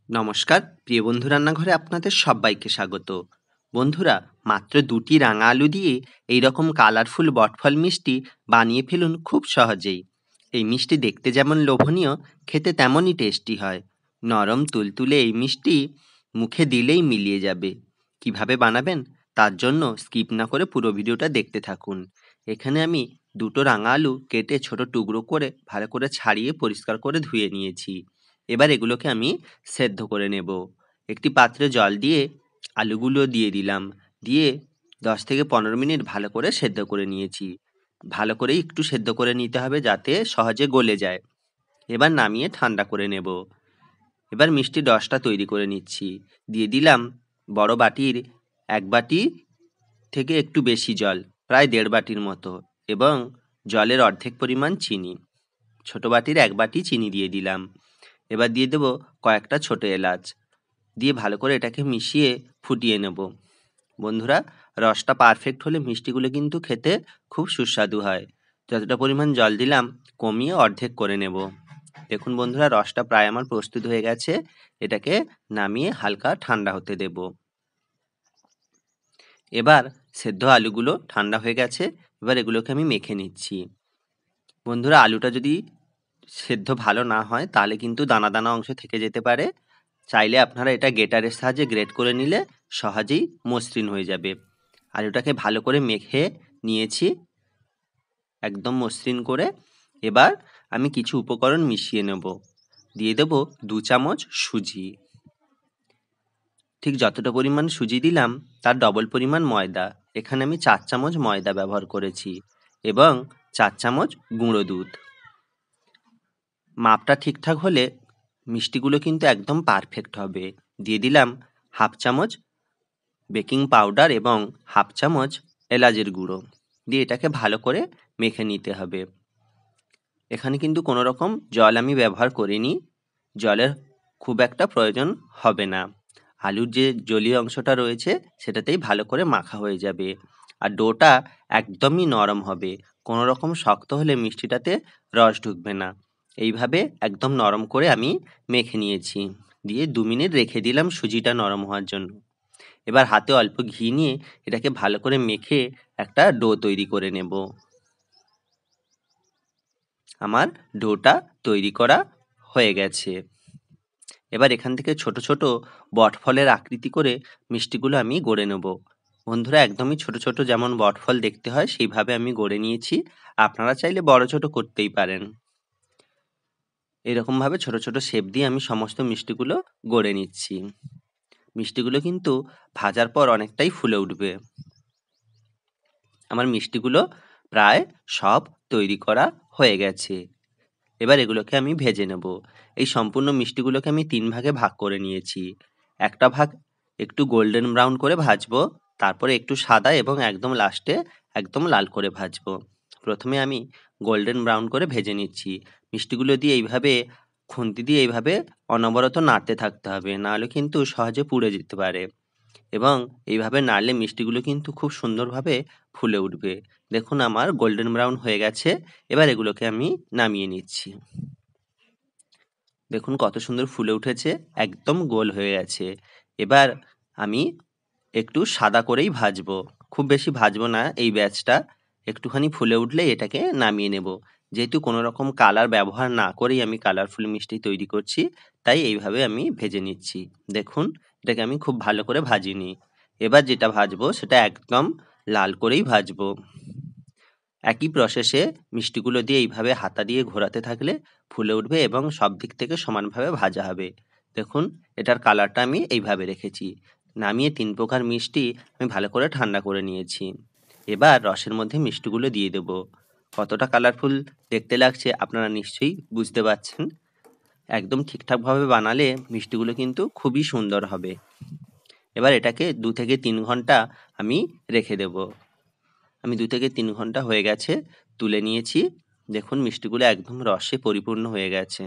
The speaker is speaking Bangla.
নমস্কার, প্রিয় বন্ধু রান্নাঘরে আপনাদের সবাইকে স্বাগত। বন্ধুরা, মাত্র ২টি রাঙা আলু দিয়ে এইরকম কালারফুল বটফল মিষ্টি বানিয়ে ফেলুন খুব সহজেই। এই মিষ্টি দেখতে যেমন লোভনীয়, খেতে তেমনই টেস্টি হয়। নরম তুলতুলে এই মিষ্টি মুখে দিলেই মিলিয়ে যাবে। কিভাবে বানাবেন? তার জন্য স্কিপ না করে পুরো ভিডিওটা দেখতে থাকুন। এখানে আমি ২টো রাঙা আলু কেটে ছোট টুকরো করে ভালো করে ছাড়িয়ে পরিষ্কার করে ধুয়ে নিয়েছি। এবার এগুলোকে আমি সেদ্ধ করে নেব। একটি পাত্রে জল দিয়ে আলুগুলো দিয়ে দিলাম। দিয়ে ১০ থেকে ১৫ মিনিট ভালো করে সেদ্ধ করে নিয়েছি। ভালো করেই একটু সেদ্ধ করে নিতে হবে যাতে সহজে গলে যায়। এবার নামিয়ে ঠান্ডা করে নেব। এবার মিষ্টির রসটা তৈরি করে নিচ্ছি। দিয়ে দিলাম বড় বাটির ১ বাটি থেকে একটু বেশি জল, প্রায় ১.৫ বাটির মতো, এবং জলের অর্ধেক পরিমাণ চিনি। ছোট বাটির ১ বাটি চিনি দিয়ে দিলাম। এবার দিয়ে দেব কয়েকটা ছোট এলাচ। দিয়ে ভালো করে এটাকে মিশিয়ে ফুটিয়ে নেব। বন্ধুরা, রসটা পারফেক্ট হলে মিষ্টিগুলো কিন্তু খেতে খুব সুস্বাদু হয়। যতটা পরিমাণ জল দিলাম কমিয়ে অর্ধেক করে নেব। দেখুন বন্ধুরা, রসটা প্রায় আমার প্রস্তুত হয়ে গেছে। এটাকে নামিয়ে হালকা ঠান্ডা হতে দেব। এবার সেদ্ধ আলুগুলো ঠান্ডা হয়ে গেছে। এবার এগুলোকে আমি মেখে নিচ্ছি। বন্ধুরা, আলুটা যদি সেদ্ধ ভালো না হয় তাহলে কিন্তু দানা দানা অংশ থেকে যেতে পারে। চাইলে আপনারা এটা গ্রেটারের সাহায্যে গ্রেট করে নিলে সহজেই মসৃণ হয়ে যাবে। আলুটাকে ভালো করে মেখে নিয়েছি একদম মসৃণ করে। এবার আমি কিছু উপকরণ মিশিয়ে নেব। দিয়ে দেব ২ চামচ সুজি। ঠিক যতটা পরিমাণ সুজি দিলাম তার ডবল পরিমাণ ময়দা। এখানে আমি ৪ চামচ ময়দা ব্যবহার করেছি এবং ৪ চামচ গুঁড়ো দুধ। মাপটা ঠিকঠাক হলে মিষ্টিগুলো কিন্তু একদম পারফেক্ট হবে। দিয়ে দিলাম ১/২ চামচ বেকিং পাউডার এবং ১/২ চামচ এলাচের গুঁড়ো। দিয়ে এটাকে ভালো করে মেখে নিতে হবে। এখানে কিন্তু কোনো রকম জল আমি ব্যবহার করিনি। জলের খুব একটা প্রয়োজন হবে না। আলুর যে জলীয় অংশটা রয়েছে সেটাতেই ভালো করে মাখা হয়ে যাবে। আর ডোটা একদমই নরম হবে। কোনো রকম শক্ত হলে মিষ্টিটাতে রস ঢুকবে না। এইভাবে একদম নরম করে আমি মেখে নিয়েছি। দিয়ে ২ মিনিট রেখে দিলাম সুজিটা নরম হওয়ার জন্য। এবার হাতে অল্প ঘি নিয়ে এটাকে ভালো করে মেখে একটা ডো তৈরি করে নেব। আমার ডোটা তৈরি করা হয়ে গেছে। এবার এখান থেকে ছোট ছোট বটফলের আকৃতি করে মিষ্টিগুলো আমি গড়ে নেব। বন্ধুরা, একদমই ছোট ছোট যেমন বটফল দেখতে হয় সেইভাবে আমি গড়ে নিয়েছি। আপনারা চাইলে বড় ছোট করতেই পারেন। এরকমভাবে ছোট ছোট শেপ দিয়ে আমি সমস্ত মিষ্টিগুলো গড়ে নিচ্ছি। মিষ্টিগুলো কিন্তু ভাজার পর অনেকটাই ফুলে উঠবে। আমার মিষ্টিগুলো প্রায় সব তৈরি করা হয়ে গেছে। এবার এগুলোকে আমি ভেজে নেব। এই সম্পূর্ণ মিষ্টিগুলোকে আমি ৩ ভাগে ভাগ করে নিয়েছি। একটা ভাগ একটু গোল্ডেন ব্রাউন করে ভাজবো, তারপরে একটু সাদা এবং একদম লাস্টে একদম লাল করে ভাজবো। প্রথমে আমি গোল্ডেন ব্রাউন করে ভেজে নিচ্ছি। মিষ্টিগুলো দিয়ে এইভাবে খুন্তি দিয়ে এইভাবে অনবরত নাড়তে থাকতে হবে, নাহলে কিন্তু সহজে পুড়ে যেতে পারে। এবং এইভাবে নাড়লে মিষ্টিগুলো কিন্তু খুব সুন্দরভাবে ফুলে উঠবে। দেখুন আমার গোল্ডেন ব্রাউন হয়ে গেছে। এবার এগুলোকে আমি নামিয়ে নিচ্ছি। দেখুন কত সুন্দর ফুলে উঠেছে, একদম গোল হয়ে গেছে। এবার আমি একটু সাদা করেই ভাজবো। খুব বেশি ভাজবো না এই ব্যাচটা। একটুখানি ফুলে উঠলেই এটাকে নামিয়ে নেব। যেহেতু কোনো রকম কালার ব্যবহার না করেই আমি কালারফুল মিষ্টি তৈরি করছি, তাই এইভাবে আমি ভেজে নিচ্ছি। দেখুন, এটাকে আমি খুব ভালো করে ভাজিনি। এবার যেটা ভাজবো সেটা একদম লাল করেই ভাজবো। একই প্রসেসে মিষ্টিগুলো দিয়ে এইভাবে হাতা দিয়ে ঘোরাতে থাকলে ফুলে উঠবে এবং সব দিক থেকে সমানভাবে ভাজা হবে। দেখুন, এটার কালারটা আমি এইভাবে রেখেছি। নামিয়ে ৩ প্রকার মিষ্টি আমি ভালো করে ঠান্ডা করে নিয়েছি। এবার রসের মধ্যে মিষ্টিগুলো দিয়ে দেব। কতটা কালারফুল দেখতে লাগছে আপনারা নিশ্চয়ই বুঝতে পারছেন। একদম ঠিকঠাকভাবে বানালে মিষ্টিগুলো কিন্তু খুবই সুন্দর হবে। এবার এটাকে ২ থেকে ৩ ঘন্টা আমি রেখে দেব। আমি ২ থেকে ৩ ঘন্টা হয়ে গেছে, তুলে নিয়েছি। দেখুন মিষ্টিগুলো একদম রসে পরিপূর্ণ হয়ে গেছে।